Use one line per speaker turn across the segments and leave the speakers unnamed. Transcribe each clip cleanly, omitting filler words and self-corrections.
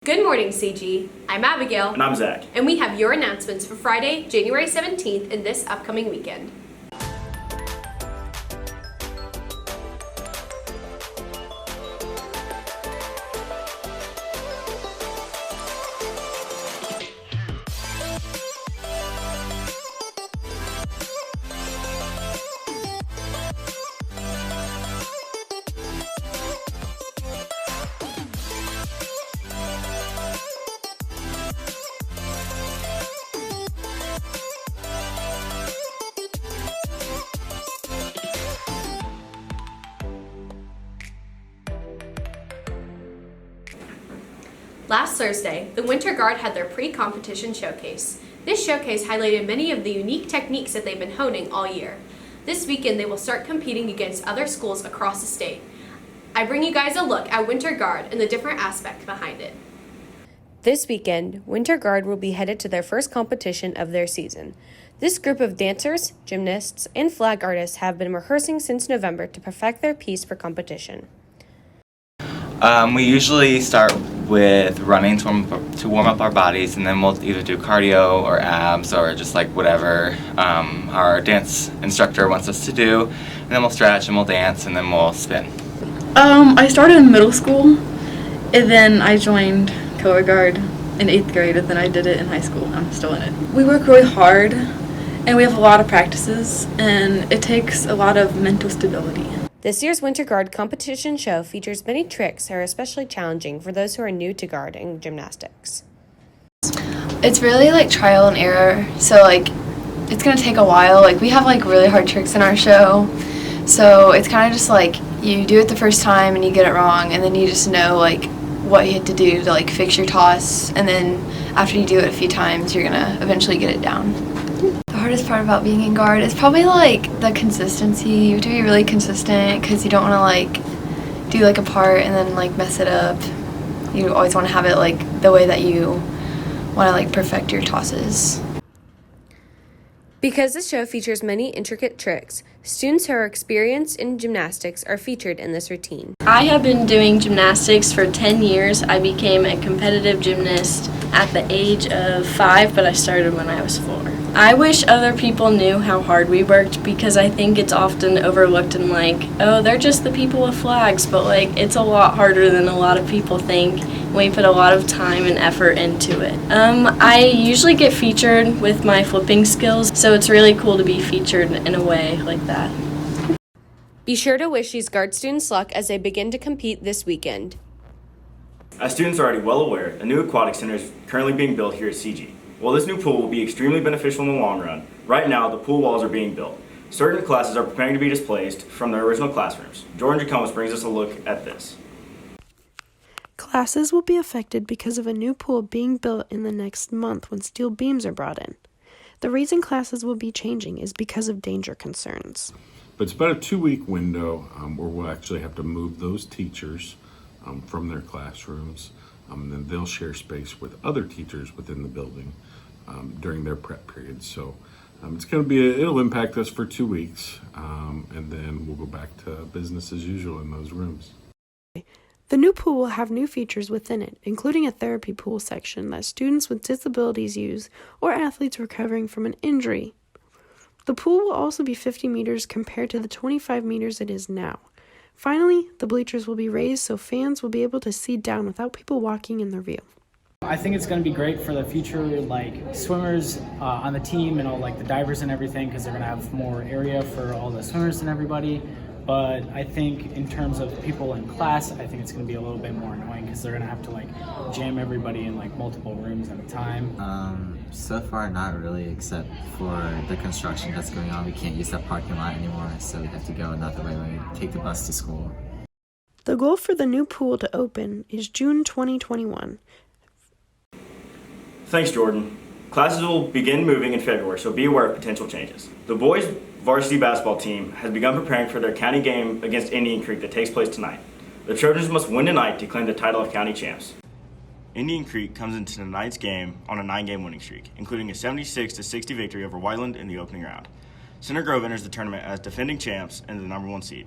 Good morning, CG. I'm Abigail.
And I'm Zach.
And we have your announcements for Friday, January 17th and this upcoming weekend. Last Thursday, the Winter Guard had their pre-competition showcase. This showcase highlighted many of the unique techniques that they've been honing all year. This weekend, they will start competing against other schools across the state. I bring you guys a look at Winter Guard and the different aspects behind it. This weekend, Winter Guard will be headed to their first competition of their season. This group of dancers, gymnasts, and flag artists have been rehearsing since November to perfect their piece for competition.
We usually start with running to warm up our bodies, and then we'll either do cardio or abs or just like whatever our dance instructor wants us to do. And then we'll stretch and we'll dance and then we'll spin.
I started in middle school, and then I joined color guard in 8th grade, and then I did it in high school. I'm still in it. We work really hard, and we have a lot of practices, and it takes a lot of mental stability.
This year's Winter Guard competition show features many tricks that are especially challenging for those who are new to guard and gymnastics.
It's really like trial and error, so it's gonna take a while. We have really hard tricks in our show, so it's kind of just you do it the first time and you get it wrong, and then you just know what you have to do to fix your toss, and then after you do it a few times, you're gonna eventually get it down. The hardest part about being in guard is probably the consistency. You have to be really consistent because you don't want to do a part and then mess it up. You always want to have it the way that you want to perfect your tosses.
Because the show features many intricate tricks, students who are experienced in gymnastics are featured in this routine.
I have been doing gymnastics for 10 years. I became a competitive gymnast at the age of 5, but I started when I was 4. I wish other people knew how hard we worked because I think it's often overlooked and oh, they're just the people with flags, but it's a lot harder than a lot of people think. We put a lot of time and effort into it. I usually get featured with my flipping skills, so it's really cool to be featured in a way like that.
Be sure to wish these guard students luck as they begin to compete this weekend.
As students are already well aware, a new aquatic center is currently being built here at CG. While this new pool will be extremely beneficial in the long run, right now the pool walls are being built. Certain classes are preparing to be displaced from their original classrooms. Jordan Jacobs brings us a look at this.
Classes will be affected because of a new pool being built in the next month when steel beams are brought in. The reason classes will be changing is because of danger concerns.
But it's about a 2-week window where we'll actually have to move those teachers from their classrooms, and then they'll share space with other teachers within the building during their prep period. So it's going to be, it'll impact us for 2 weeks, and then we'll go back to business as usual in those rooms.
The new pool will have new features within it, including a therapy pool section that students with disabilities use or athletes recovering from an injury. The pool will also be 50 meters compared to the 25 meters it is now. Finally, the bleachers will be raised so fans will be able to see down without people walking in their view.
I think it's going to be great for the future swimmers on the team and all the divers and everything, because they're going to have more area for all the swimmers and everybody. But I think in terms of people in class, I think it's going to be a little bit more annoying because they're going to have to jam everybody in multiple rooms at a time.
So far not really, except for the construction that's going on. We can't use that parking lot anymore, so we have to go another way when we take the bus to school.
The goal for the new pool to open is June 2021.
Thanks, Jordan. Classes will begin moving in February, so be aware of potential changes. The boys' varsity basketball team has begun preparing for their county game against Indian Creek that takes place tonight. The Trojans must win tonight to claim the title of county champs. Indian Creek comes into tonight's game on a 9-game winning streak, including a 76-60 victory over Whiteland in the opening round. Center Grove enters the tournament as defending champs and the #1 seed.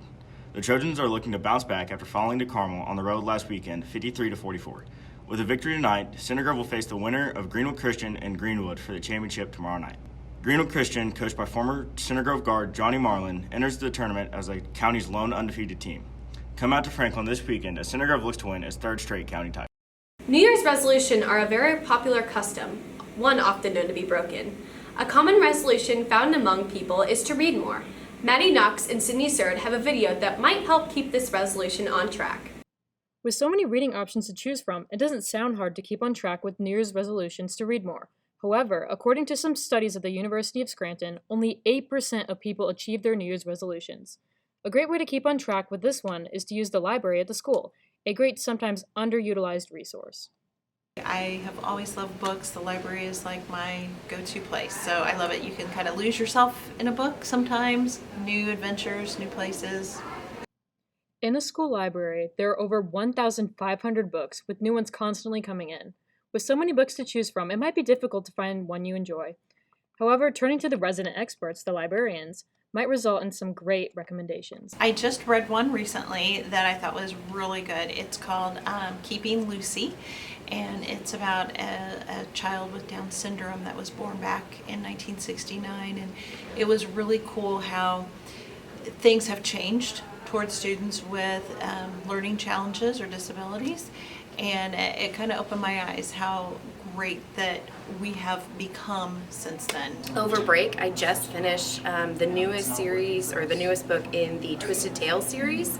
The Trojans are looking to bounce back after falling to Carmel on the road last weekend, 53-44. With a victory tonight, Center Grove will face the winner of Greenwood Christian and Greenwood for the championship tomorrow night. Greenwood Christian, coached by former Center Grove guard Johnny Marlin, enters the tournament as the county's lone undefeated team. Come out to Franklin this weekend as Center Grove looks to win its third straight county title.
New Year's resolutions are a very popular custom, one often known to be broken. A common resolution found among people is to read more. Maddie Knox and Sydney Surd have a video that might help keep this resolution on track.
With so many reading options to choose from, it doesn't sound hard to keep on track with New Year's resolutions to read more. However, according to some studies at the University of Scranton, only 8% of people achieve their New Year's resolutions. A great way to keep on track with this one is to use the library at the school, a great, sometimes underutilized resource.
I have always loved books. The library is like my go-to place, so I love it. You can kind of lose yourself in a book sometimes, new adventures, new places.
In the school library, there are over 1,500 books, with new ones constantly coming in. With so many books to choose from, it might be difficult to find one you enjoy. However, turning to the resident experts, the librarians, might result in some great recommendations.
I just read one recently that I thought was really good. It's called Keeping Lucy, and it's about a child with Down syndrome that was born back in 1969, and it was really cool how things have changed towards students with learning challenges or disabilities, and it kind of opened my eyes how great that we have become since then.
Over break, I just finished the newest series, or the newest book in the Twisted Tales series.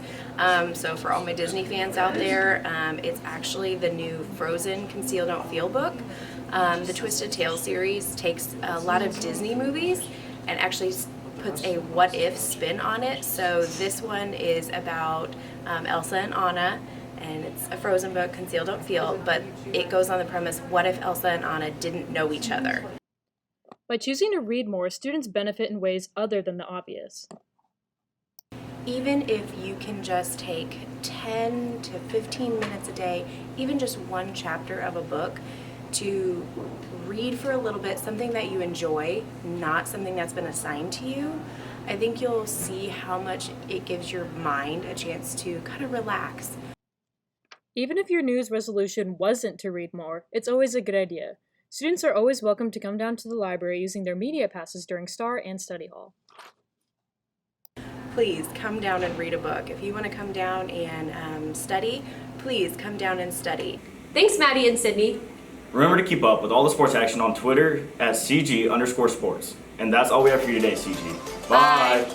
So for all my Disney fans out there, it's actually the new Frozen Conceal Don't Feel book. The Twisted Tales series takes a lot of Disney movies and actually puts a what-if spin on it. So this one is about Elsa and Anna, and it's a Frozen book, Conceal Don't Feel, but it goes on the premise, what if Elsa and Anna didn't know each other?
By choosing to read more, students benefit in ways other than the obvious.
Even if you can just take 10 to 15 minutes a day, even just one chapter of a book, to read for a little bit, something that you enjoy, not something that's been assigned to you, I think you'll see how much it gives your mind a chance to kind of relax.
Even if your New Year's resolution wasn't to read more, it's always a good idea. Students are always welcome to come down to the library using their media passes during STAR and Study Hall.
Please come down and read a book. If you want to come down and study, please come down and study.
Thanks, Maddie and Sydney.
Remember to keep up with all the sports action on Twitter at CG_sports. And that's all we have for you today, CG. Bye.